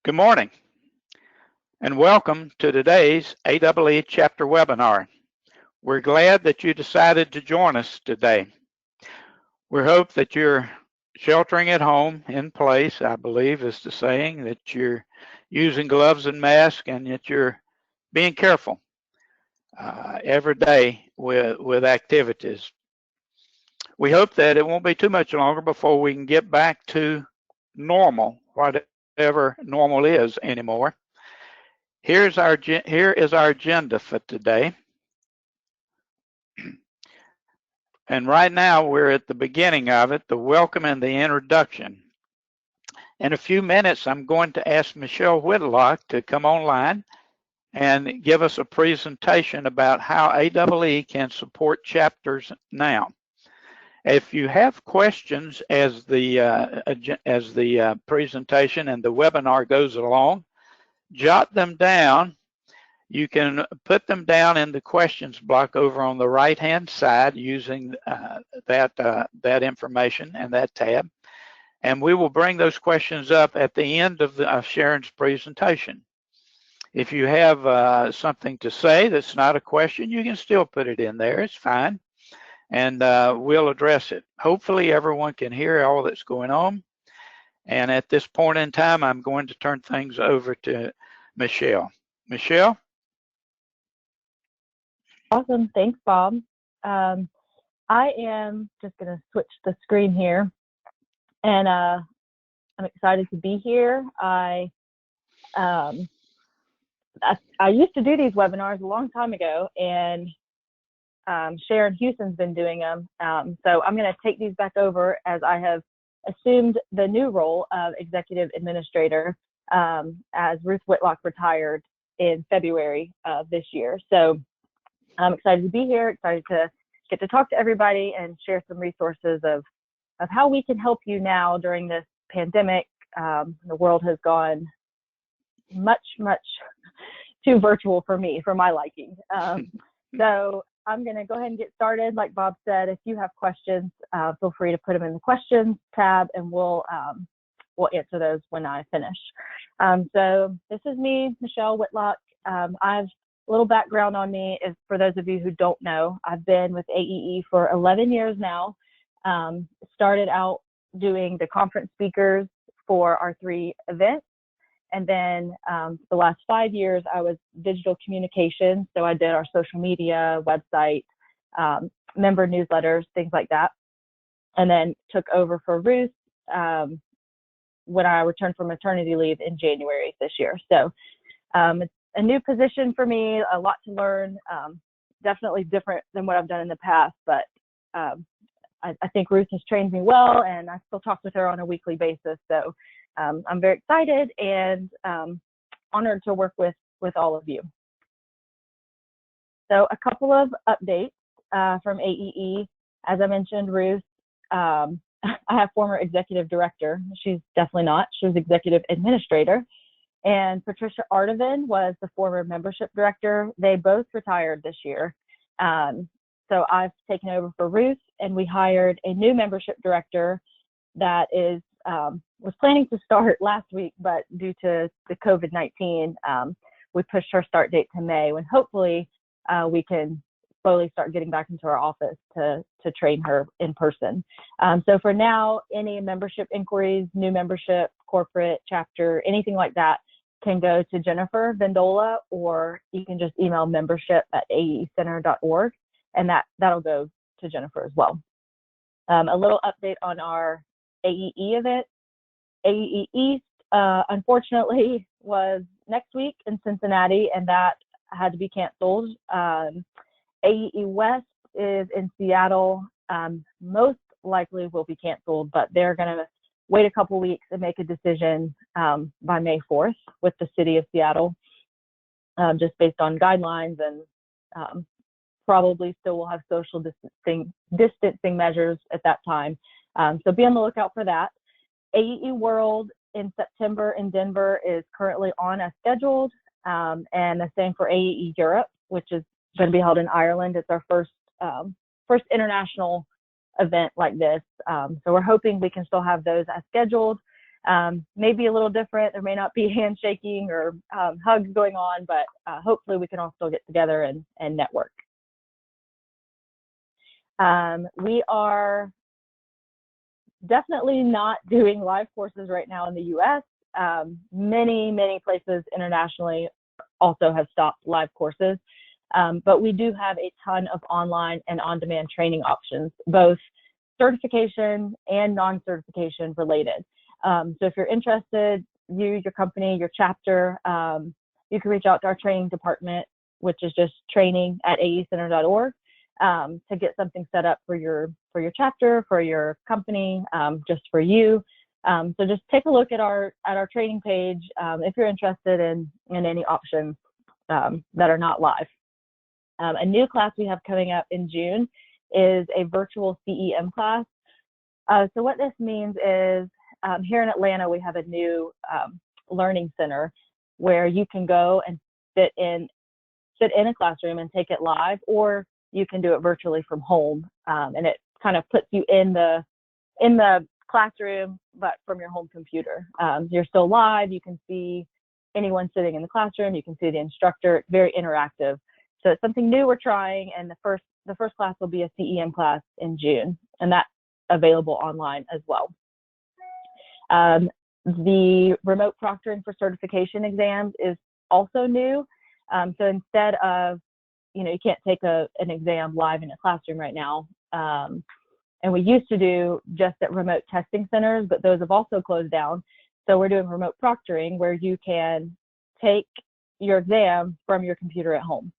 Good morning and welcome to today's AEE chapter webinar. We're glad that you decided to join us today. We hope that you're sheltering at home in place, I believe is the saying, that you're using gloves and masks and that you're being careful every day with activities. We hope that it won't be too much longer before we can get back to normal, whatever normal is anymore. Here is our agenda for today. And right now we're at the beginning of it, the welcome and the introduction. In a few minutes, I'm going to ask Michelle Whitlock to come online and give us a presentation about how AEE can support chapters now. If you have questions as the presentation and the webinar goes along, jot them down. You can put them down in the questions block over on the right-hand side using that information and that tab. And we will bring those questions up at the end of Sharon's presentation. If you have something to say that's not a question, you can still put it in there. It's fine. And we'll address it. Hopefully everyone can hear all that's going on. And at this point in time, I'm going to turn things over to Michelle. Michelle? Awesome. Thanks, Bob. I am just going to switch the screen here. And I'm excited to be here. I used to do these webinars a long time ago, and Sharon Houston's been doing them. So I'm going to take these back over as I have assumed the new role of executive administrator as Ruth Whitlock retired in February of this year. So I'm excited to be here, excited to get to talk to everybody and share some resources of how we can help you now during this pandemic. The world has gone much too virtual for me, for my liking. So I'm going to go ahead and get started. Like Bob said, if you have questions, feel free to put them in the questions tab, and we'll answer those when I finish. So this is me, Michelle Whitlock. A little background on me is, for those of you who don't know, I've been with AEE for 11 years now. Started out doing the conference speakers for our 3 events. And then the last 5 years, I was digital communications. So I did our social media, website, member newsletters, things like that. And then took over for Ruth when I returned from maternity leave in January this year. So it's a new position for me, a lot to learn, definitely different than what I've done in the past, but I think Ruth has trained me well, and I still talk with her on a weekly basis. So I'm very excited and honored to work with all of you. So a couple of updates from AEE. As I mentioned, Ruth, I have former executive director. She's definitely not. She was executive administrator. And Patricia Ardovan was the former membership director. They both retired this year. So I've taken over for Ruth, and we hired a new membership director that was planning to start last week, but due to the COVID-19, we pushed her start date to May, when hopefully we can slowly start getting back into our office to train her in person. So for now, any membership inquiries, new membership, corporate, chapter, anything like that, can go to Jennifer Vendola, or you can just email membership@aeecenter.org, and that'll go to Jennifer as well. A little update on our AEE event. AEE East, unfortunately, was next week in Cincinnati, and that had to be canceled. AEE West is in Seattle. Most likely will be canceled, but they're going to wait a couple weeks and make a decision by May 4th with the city of Seattle, just based on guidelines, and probably still will have social distancing measures at that time. So be on the lookout for that. AEE World in September in Denver is currently on as scheduled, and the same for AEE Europe, which is going to be held in Ireland. It's our first international event like this. So we're hoping we can still have those as scheduled. Maybe a little different. There may not be handshaking or hugs going on, but hopefully we can all still get together and network. We are definitely not doing live courses right now in the US. Many places internationally also have stopped live courses, but we do have a ton of online and on-demand training options, both certification and non-certification related. So if you're interested, you, your company, your chapter, you can reach out to our training department, which is just training@aecenter.org, to get something set up for your chapter, for your company, just for you. So just take a look at our training page if you're interested in any options that are not live. A new class we have coming up in June is a virtual CEM class. So what this means is here in Atlanta, we have a new learning center where you can go and sit in a classroom and take it live, or you can do it virtually from home. And it kind of puts you in the classroom, but from your home computer. You're still live. You can see anyone sitting in the classroom. You can see the instructor. It's very interactive. So it's something new we're trying, and the first class will be a CEM class in June, and that's available online as well. The remote proctoring for certification exams is also new. So instead of, you can't take an exam live in a classroom right now. And we used to do just at remote testing centers, but those have also closed down. So we're doing remote proctoring where you can take your exam from your computer at home.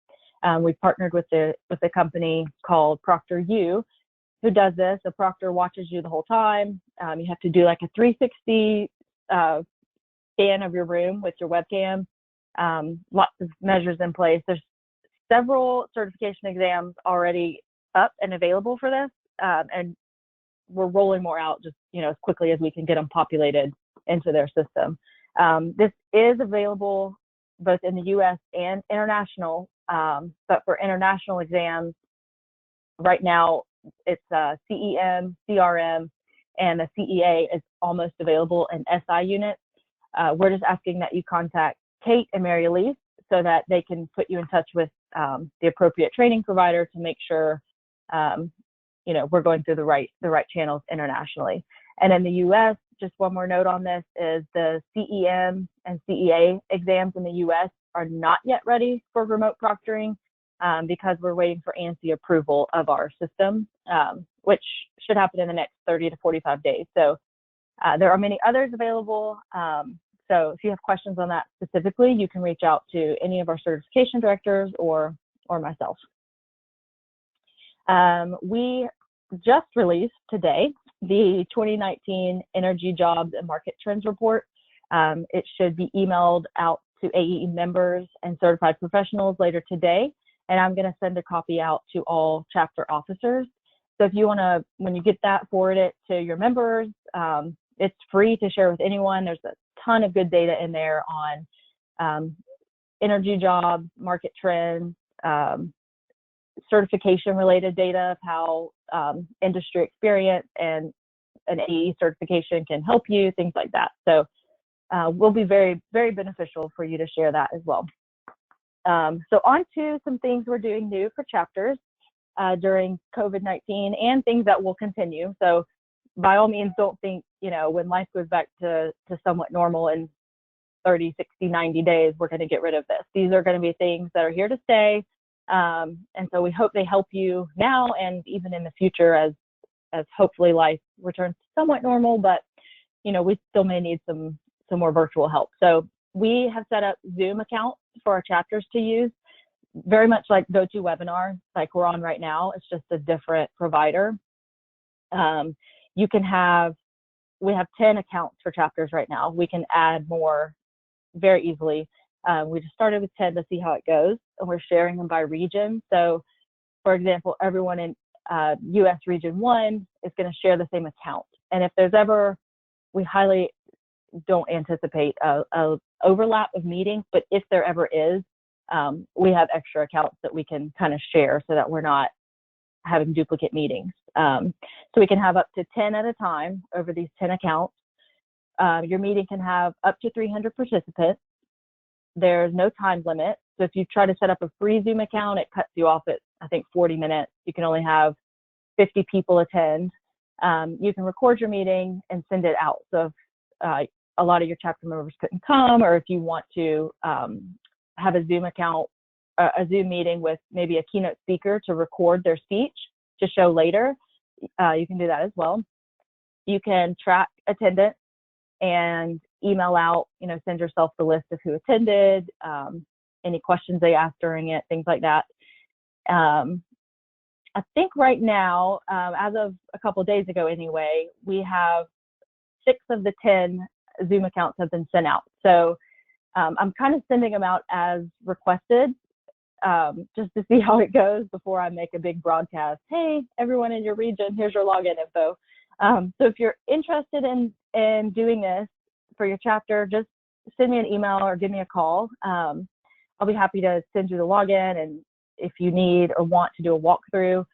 We partnered with a company called ProctorU, who does this. The proctor watches you the whole time. You have to do like a 360 scan of your room with your webcam. Lots of measures in place. There's several certification exams already up and available for this, and we're rolling more out just as quickly as we can get them populated into their system. This is available both in the U.S. and international, but for international exams, right now it's CEM, CRM, and the CEA is almost available in SI units. We're just asking that you contact Kate and Mary Elise so that they can put you in touch with the appropriate training provider to make sure we're going through the right channels internationally. And in the U.S., just one more note on this is the CEM and CEA exams in the U.S. are not yet ready for remote proctoring because we're waiting for ANSI approval of our system, which should happen in the next 30 to 45 days. So there are many others available. So if you have questions on that specifically, you can reach out to any of our certification directors or myself. We just released today the 2019 Energy Jobs and Market Trends Report. It should be emailed out to AEE members and certified professionals later today, and I'm going to send a copy out to all chapter officers. So if you want to, when you get that, forward it to your members. It's free to share with anyone. There's a ton of good data in there on energy jobs, market trends, certification related data of how industry experience and an AE certification can help you, things like that. So will be very, very beneficial for you to share that as well. So on to some things we're doing new for chapters during COVID-19 and things that will continue. So by all means, don't think, when life goes back to somewhat normal in 30, 60, 90 days, we're going to get rid of this. These are going to be things that are here to stay. And so we hope they help you now and even in the future as hopefully life returns to somewhat normal, but we still may need some more virtual help. So we have set up Zoom accounts for our chapters to use, very much like GoToWebinar, like we're on right now. It's just a different provider. We have 10 accounts for chapters right now. We can add more very easily. We just started with 10 to see how it goes, and we're sharing them by region. So, for example, everyone in US Region 1 is going to share the same account. And if there's ever, we highly don't anticipate a overlap of meetings, but if there ever is, we have extra accounts that we can kind of share so that we're not having duplicate meetings. So we can have up to 10 at a time over these 10 accounts. Your meeting can have up to 300 participants. There's no time limit. So if you try to set up a free Zoom account, it cuts you off at, I think, 40 minutes. You can only have 50 people attend. You can record your meeting and send it out. So if a lot of your chapter members couldn't come, or if you want to have a Zoom account, a Zoom meeting with maybe a keynote speaker to record their speech to show later, you can do that as well. You can track attendance and email out, send yourself the list of who attended, any questions they asked during it, things like that. I think right now, as of a couple of days ago anyway, we have 6 of the 10 Zoom accounts have been sent out. So I'm kind of sending them out as requested, just to see how it goes before I make a big broadcast. Hey, everyone in your region, here's your login info. So if you're interested in doing this for your chapter, just send me an email or give me a call. I'll be happy to send you the login, and if you need or want to do a walkthrough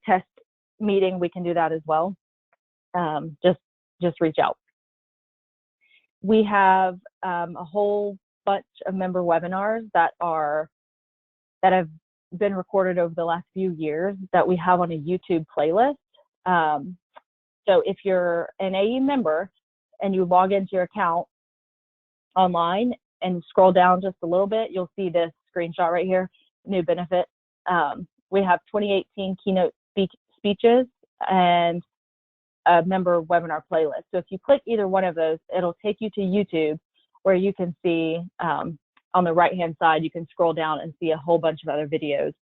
test meeting, we can do that as well. Just reach out. We have a whole bunch of member webinars that have been recorded over the last few years that we have on a YouTube playlist. So if you're an AE member and you log into your account online and scroll down just a little bit, you'll see this screenshot right here, new benefits. We have 2018 keynote speeches and a member webinar playlist. So if you click either one of those, it'll take you to YouTube, where you can see on the right-hand side, you can scroll down and see a whole bunch of other videos,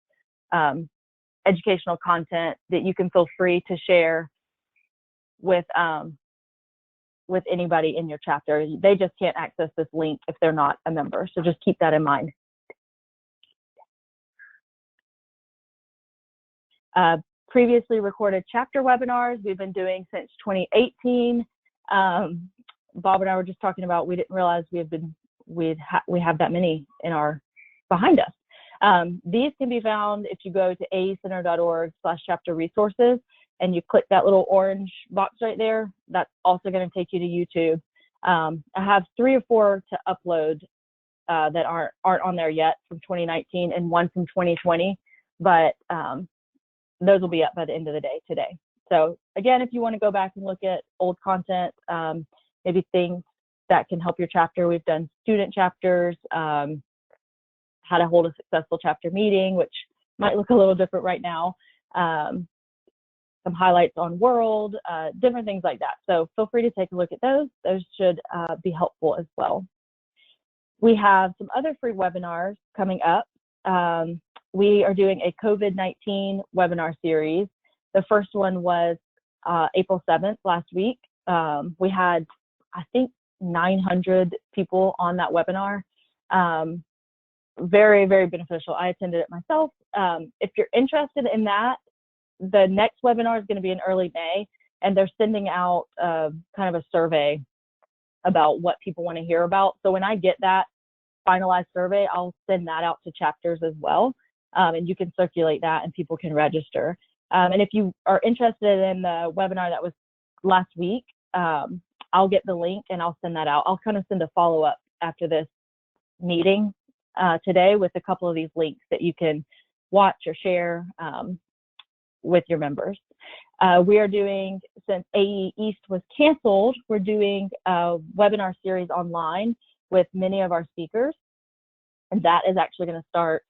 educational content that you can feel free to share with anybody in your chapter. They just can't access this link if they're not a member. So just keep that in mind. Previously recorded chapter webinars we've been doing since 2018. Bob and I were just talking about, we didn't realize we have that many behind us. These can be found if you go to aecenter.org/chapter resources and you click that little orange box right there. That's also going to take you to YouTube. I have 3 or 4 to upload that aren't on there yet from 2019 and 1 from 2020, but those will be up by the end of the day today. So again, if you want to go back and look at old content, maybe things that can help your chapter, we've done student chapters, how to hold a successful chapter meeting, which might look a little different right now, some highlights on world, different things like that. So feel free to take a look at those. Those should be helpful as well. We have some other free webinars coming up. We are doing a COVID-19 webinar series. The first one was April 7th, last week. We had, I think, 900 people on that webinar. Very, very beneficial. I attended it myself. If you're interested in that, the next webinar is going to be in early May, and they're sending out kind of a survey about what people want to hear about. So when I get that finalized survey, I'll send that out to chapters as well. And you can circulate that and people can register. And if you are interested in the webinar that was last week, I'll get the link and I'll send that out. I'll kind of send a follow-up after this meeting today with a couple of these links that you can watch or share with your members. We are doing, since AE East was canceled, we're doing a webinar series online with many of our speakers. And that is actually going to start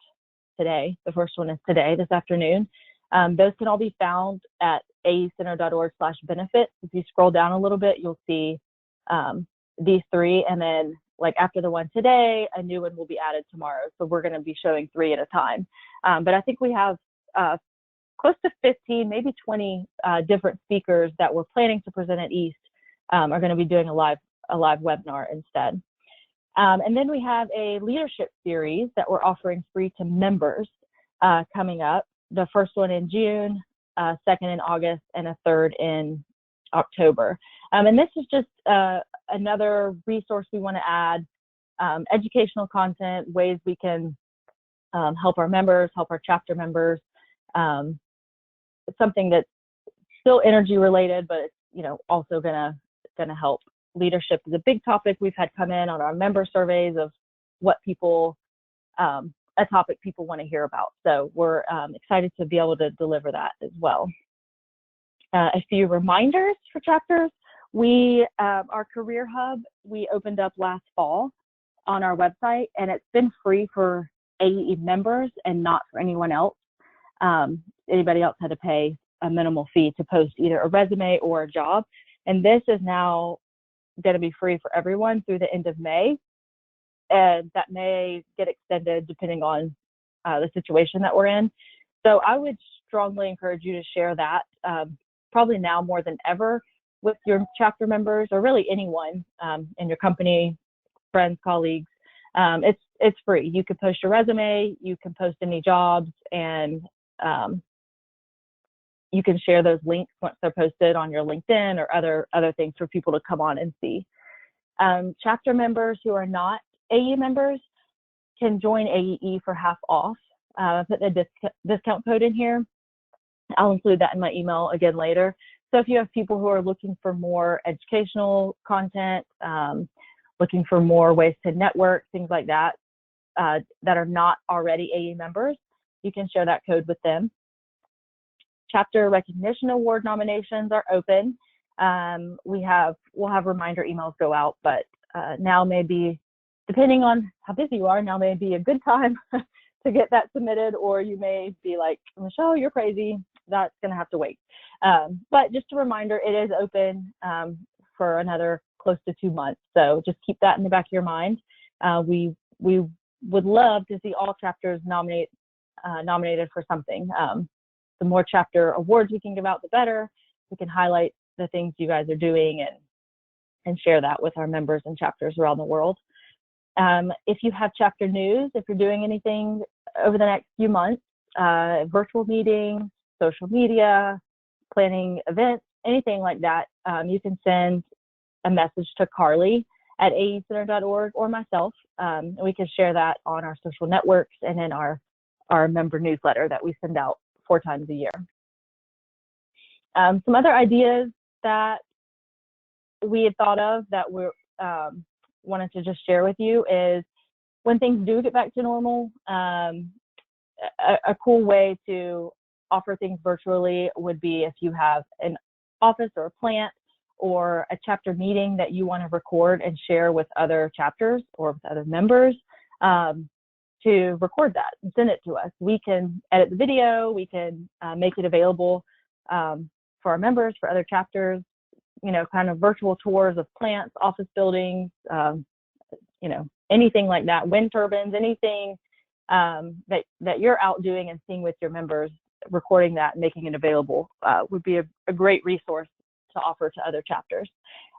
today. The first one is today, this afternoon. Those can all be found at aecenter.org/benefits. If you scroll down a little bit, you'll see these 3. And then like after the one today, a new one will be added tomorrow. So we're going to be showing 3 at a time. But I think we have close to 15, maybe 20 different speakers that we're planning to present at East are going to be doing a live webinar instead. And then we have a leadership series that we're offering free to members coming up. The first one in June, second in August, and a third in October. And this is just another resource we want to add, educational content, ways we can help our members, help our chapter members. It's something that's still energy related, but it's also gonna help leadership is a big topic we've had come in on our member surveys of what people, a topic people want to hear about. So we're excited to be able to deliver that as well. A few reminders for chapters. Our career hub, we opened up last fall on our website, and it's been free for AEE members and not for anyone else. Anybody else had to pay a minimal fee to post either a resume or a job. And this is now going to be free for everyone through the end of May. And that may get extended depending on the situation that we're in. So I would strongly encourage you to share that, probably now more than ever, with your chapter members or really anyone in your company, friends, colleagues. It's free. You can post your resume, you can post any jobs, and you can share those links once they're posted on your LinkedIn or other things for people to come on and see. Chapter members who are not AE members can join AEE for half off. I put the discount code in here. I'll include that in my email again later. So if you have people who are looking for more educational content, looking for more ways to network, things like that, that are not already AE members, you can share that code with them. Chapter recognition award nominations are open. We'll have reminder emails go out, but now may be, depending on how busy you are, now may be a good time to get that submitted, or you may be like, Michelle, you're crazy. That's going to have to wait. But just a reminder, it is open for another close to 2 months. So just keep that in the back of your mind. We would love to see all chapters nominated for something. The more chapter awards we can give out, the better. We can highlight the things you guys are doing and share that with our members and chapters around the world. If you have chapter news, if you're doing anything over the next few months, virtual meetings, social media, planning events, anything like that, you can send a message to Carly at aecenter.org or myself, and we can share that on our social networks and in our member newsletter that we send out 4 times a year. Some other ideas that we had thought of that we wanted to just share with you is when things do get back to normal, a cool way to offer things virtually would be if you have an office or a plant or a chapter meeting that you want to record and share with other chapters or with other members, to record that and send it to us. We can edit the video, we can make it available for our members, for other chapters, kind of virtual tours of plants, office buildings, anything like that, wind turbines, anything that you're out doing and seeing with your members, recording that and making it available would be a great resource to offer to other chapters.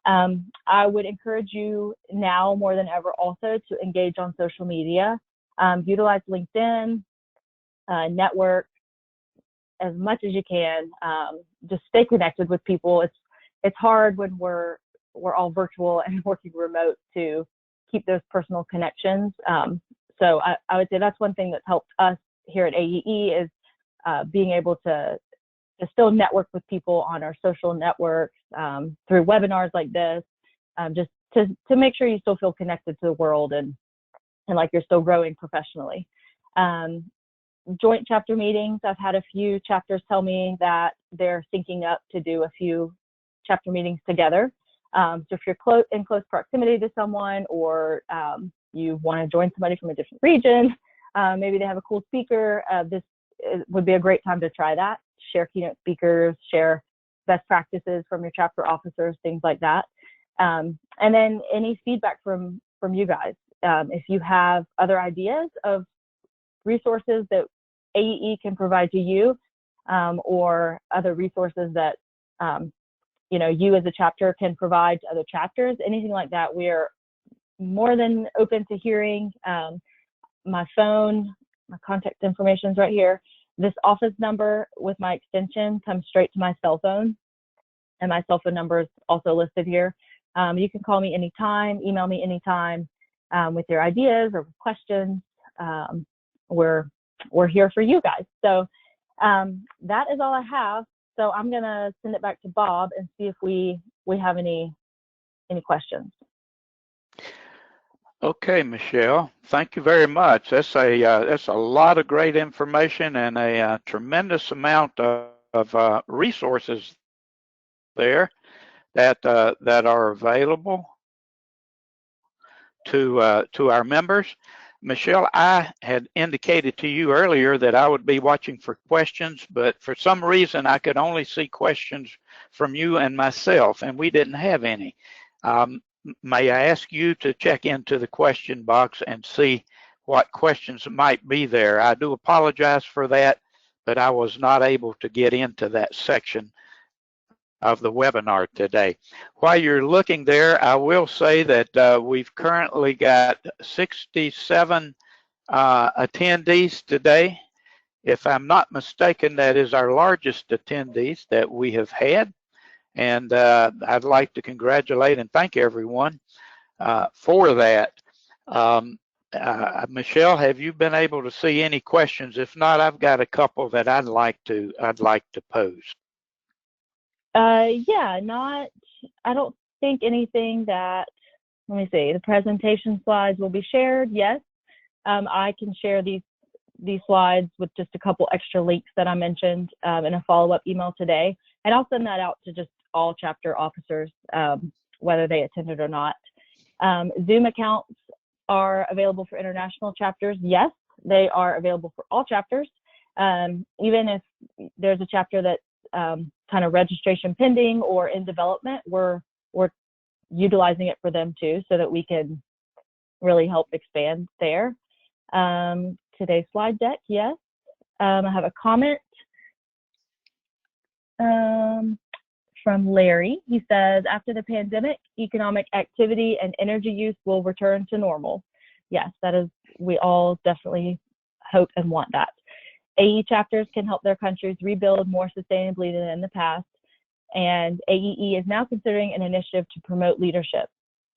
I would encourage you now more than ever also to engage on social media, utilize LinkedIn, network as much as you can, just stay connected with people. It's hard when we're all virtual and working remote to keep those personal connections. So I would say that's one thing that's helped us here at AEE is being able to still network with people on our social networks, through webinars like this, just to make sure you still feel connected to the world and like you're still growing professionally. Joint chapter meetings, I've had a few chapters tell me that they're syncing up to do a few chapter meetings together. So if you're in close proximity to someone, or you want to join somebody from a different region, maybe they have a cool speaker, this would be a great time to try that. Share keynote speakers, share best practices from your chapter officers, things like that. And then any feedback from you guys. If you have other ideas of resources that AEE can provide to you, or other resources that you as a chapter can provide to other chapters, anything like that, we are more than open to hearing. My phone, my contact information is right here. This office number with my extension comes straight to my cell phone, and my cell phone number is also listed here. You can call me anytime, email me anytime with your ideas or questions. We're here for you guys. So that is all I have. So I'm gonna send it back to Bob and see if we have any any questions. Okay, Michelle, thank you very much. That's a lot of great information and a tremendous amount of resources there that are available to our members. Michelle, I had indicated to you earlier that I would be watching for questions, but for some reason I could only see questions from you and myself, and we didn't have any. May I ask you to check into the question box and see what questions might be there? I do apologize for that, but I was not able to get into that section of the webinar today. While you're looking there, I will say that we've currently got 67 attendees today. If I'm not mistaken, that is our largest attendees that we have had. And I'd like to congratulate and thank everyone for that. Michelle, have you been able to see any questions? If not, I've got a couple that I'd like to pose. Yeah, I don't think anything that, let me see, the presentation slides will be shared. Yes, I can share these slides with just a couple extra links that I mentioned in a follow-up email today. And I'll send that out to just all chapter officers, whether they attended or not. Zoom accounts are available for international chapters. Yes, they are available for all chapters. Even if there's a chapter that's kind of registration pending or in development, we're utilizing it for them too, so that we can really help expand there. Today's slide deck, yes. I have a comment from Larry. He says, after the pandemic, economic activity and energy use will return to normal. Yes, that is, we all definitely hope and want that. AE chapters can help their countries rebuild more sustainably than in the past, and AEE is now considering an initiative to promote leadership.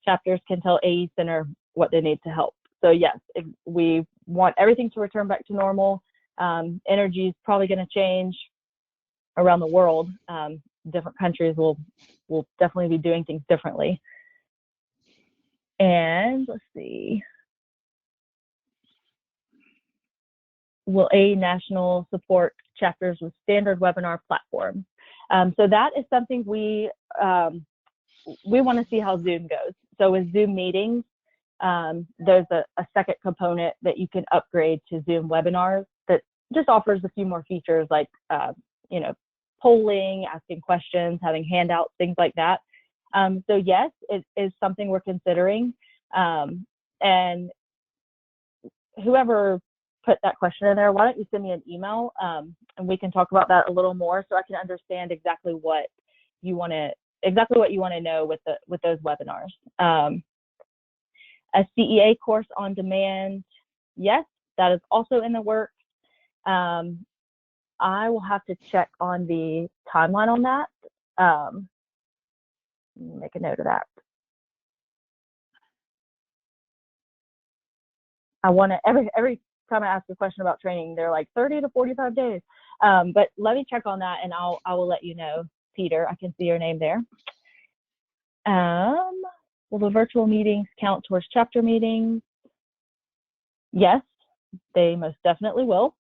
Chapters can tell AE Center what they need to help. So yes, if we want everything to return back to normal. Energy is probably going to change around the world. Different countries will definitely be doing things differently. And let's see. Will AE National support chapters with standard webinar platforms? So that is something we want to see how Zoom goes. So with Zoom meetings, there's a second component that you can upgrade to Zoom webinars that just offers a few more features like, polling, asking questions, having handouts, things like that. So yes, it is something we're considering. And whoever put that question in there, why don't you send me an email and we can talk about that a little more so I can understand exactly what you want to know with those webinars. A CEA course on demand, yes, that is also in the works. I will have to check on the timeline on that. Make a note of that. I want to, every time I ask a question about training, they're like 30 to 45 days. But let me check on that and I will let you know, Peter. I can see your name there. Will the virtual meetings count towards chapter meetings? Yes, they most definitely will.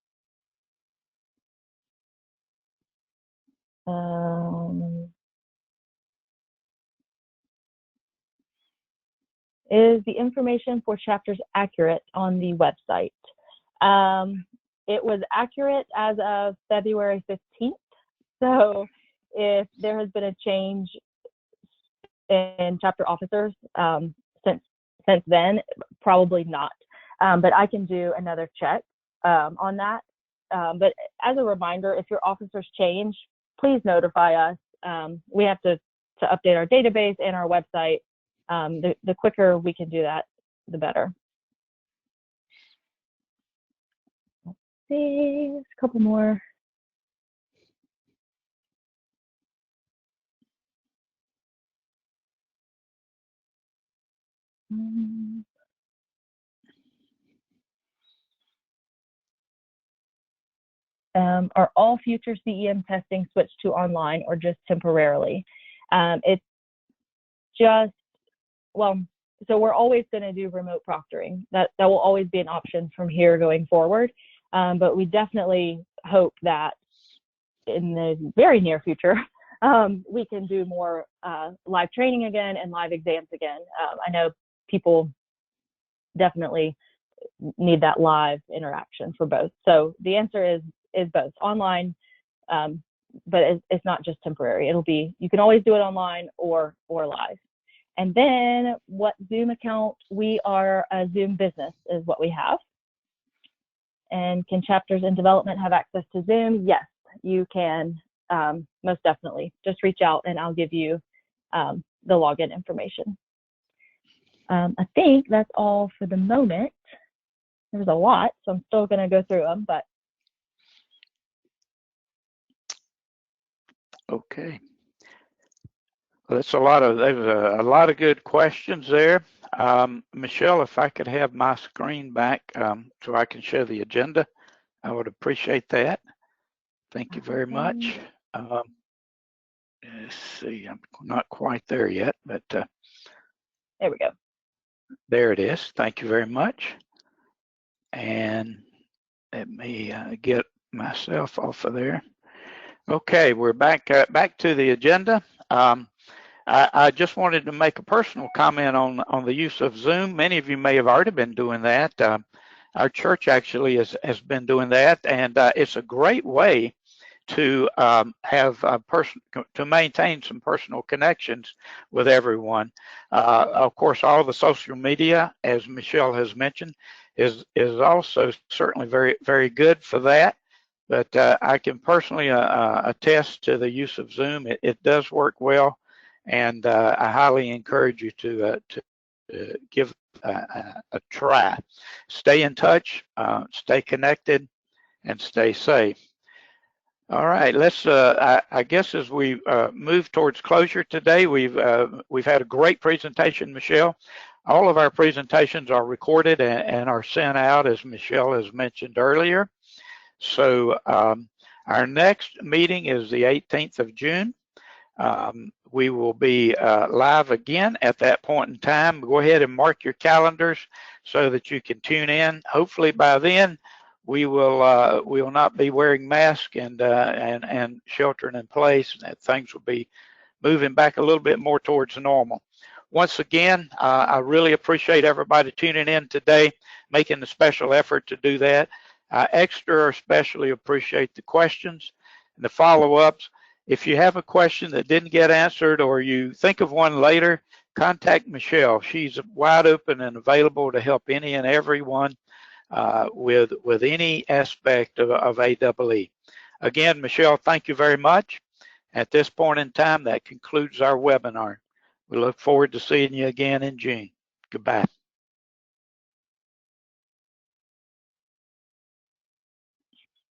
Is the information for chapters accurate on the website? It was accurate as of February 15th. So if there has been a change in chapter officers since then, probably not. But I can do another check on that. But as a reminder, if your officers change, please notify us. We have to update our database and our website. The quicker we can do that, the better. Let's see, there's a couple more. Are all future CEM testing switched to online or just temporarily? It's just well, so we're always going to do remote proctoring. That will always be an option from here going forward. But we definitely hope that in the very near future, we can do more live training again and live exams again. I know people definitely need that live interaction for both. So the answer is both online, but it's not just temporary. It'll be, you can always do it online or live. And then what Zoom account? We are a Zoom business is what we have. And can chapters in development have access to Zoom? Yes, you can, most definitely. Just reach out and I'll give you the login information. I think that's all for the moment. There's a lot, so I'm still going to go through them, but. Okay. Well, there's a lot of good questions there. Michelle, if I could have my screen back so I can show the agenda, I would appreciate that. Thank you very much. Let's see, I'm not quite there yet, but there we go. There it is. Thank you very much. And let me get myself off of there. Okay, we're back to the agenda. I just wanted to make a personal comment on the use of Zoom. Many of you may have already been doing that. Our church actually has been doing that, and it's a great way to to maintain some personal connections with everyone. Of course, all the social media, as Michelle has mentioned, is also certainly very, very good for that. But I can personally attest to the use of Zoom. It does work well, and I highly encourage you to give a try. Stay in touch, stay connected, and stay safe. All right, let's. I guess as we move towards closure today, we've had a great presentation, Michelle. All of our presentations are recorded and are sent out, as Michelle has mentioned earlier. So our next meeting is the 18th of June. We will be live again at that point in time. Go ahead and mark your calendars so that you can tune in. Hopefully by then we will not be wearing masks and sheltering in place, and that things will be moving back a little bit more towards normal. Once again, I really appreciate everybody tuning in today, making the special effort to do that. I extra especially appreciate the questions and the follow-ups. If you have a question that didn't get answered or you think of one later, contact Michelle. She's wide open and available to help any and everyone with any aspect of AEE. Again, Michelle, thank you very much. At this point in time, that concludes our webinar. We look forward to seeing you again in June. Goodbye.